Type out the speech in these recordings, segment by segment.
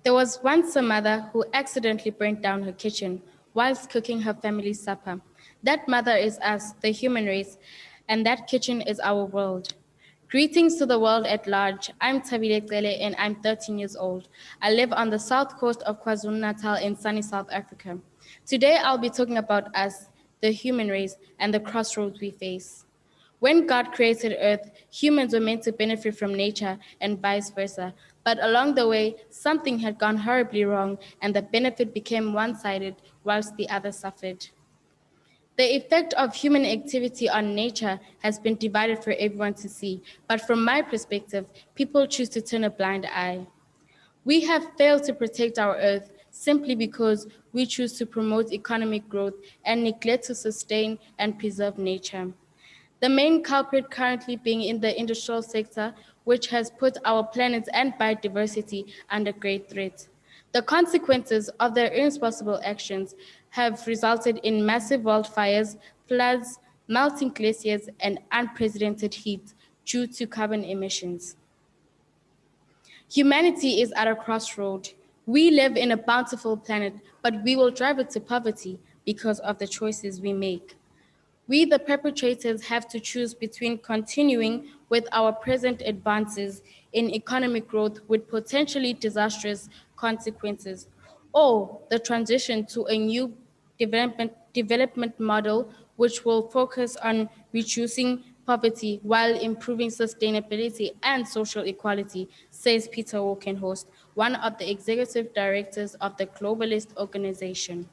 There was once a mother who accidentally burnt down her kitchen whilst cooking her family's supper. That mother is us, the human race, and that kitchen is our world. Greetings to the world at large. I'm Tabile Cele and I'm 13 years old. I live on the south coast of KwaZulu-Natal in sunny South Africa. Today I'll be talking about us, the human race, and the crossroads we face. When God created Earth, humans were meant to benefit from nature and vice versa. But along the way, something had gone horribly wrong, and the benefit became one sided whilst the other suffered. The effect of human activity on nature has been divided for everyone to see, but from my perspective, people choose to turn a blind eye. We have failed to protect our Earth simply because we choose to promote economic growth and neglect to sustain and preserve nature. The main culprit currently being in the industrial sector, which has put our planet and biodiversity under great threat. The consequences of their irresponsible actions have resulted in massive wildfires, floods, melting glaciers, and unprecedented heat due to carbon emissions. Humanity is at a crossroad. We live in a bountiful planet, but we will drive it to poverty because of the choices we make. We, the perpetrators, have to choose between continuing with our present advances in economic growth with potentially disastrous consequences, or the transition to a new development model which will focus on reducing poverty while improving sustainability and social equality, says Peter Walkenhorst, one of the executive directors of the Globalist organization.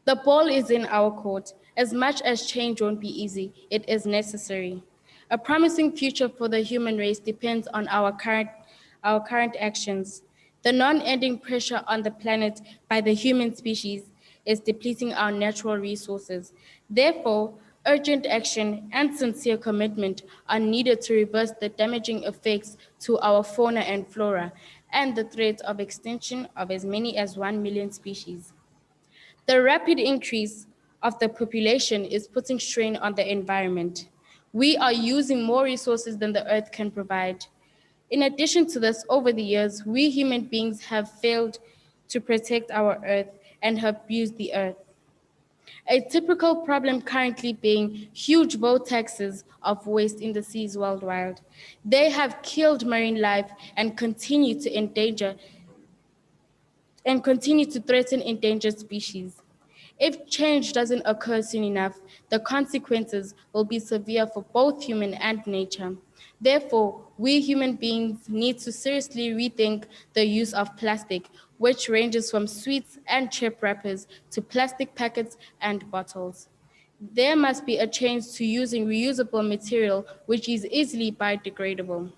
The ball is in our court. As much as change won't be easy, it is necessary. A promising future for the human race depends on our current actions. The non-ending pressure on the planet by the human species is depleting our natural resources. Therefore, urgent action and sincere commitment are needed to reverse the damaging effects to our fauna and flora and the threat of extinction of as many as 1 million species. The rapid increase of the population is putting strain on the environment. We are using more resources than the earth can provide. In addition to this, over the years, we human beings have failed to protect our earth and have abused the earth. A typical problem currently being huge vortexes of waste in the seas worldwide. They have killed marine life and continue to threaten endangered species. If change doesn't occur soon enough, the consequences will be severe for both human and nature. Therefore, we human beings need to seriously rethink the use of plastic, which ranges from sweets and chip wrappers to plastic packets and bottles. There must be a change to using reusable material, which is easily biodegradable.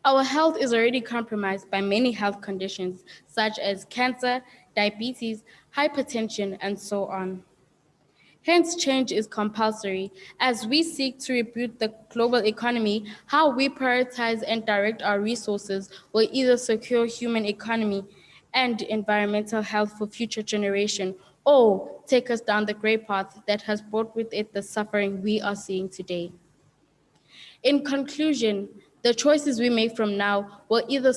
Our health is already compromised by many health conditions such as cancer, diabetes, hypertension, and so on. Hence, change is compulsory. As we seek to reboot the global economy, how we prioritize and direct our resources will either secure human economy and environmental health for future generations, or take us down the gray path that has brought with it the suffering we are seeing today. In conclusion, the choices we make from now will either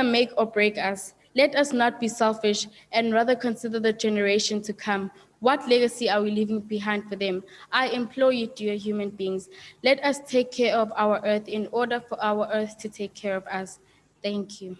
make or break us. Let us not be selfish and rather consider the generation to come. What legacy are we leaving behind for them? I implore you, dear human beings, let us take care of our earth in order for our earth to take care of us. Thank you.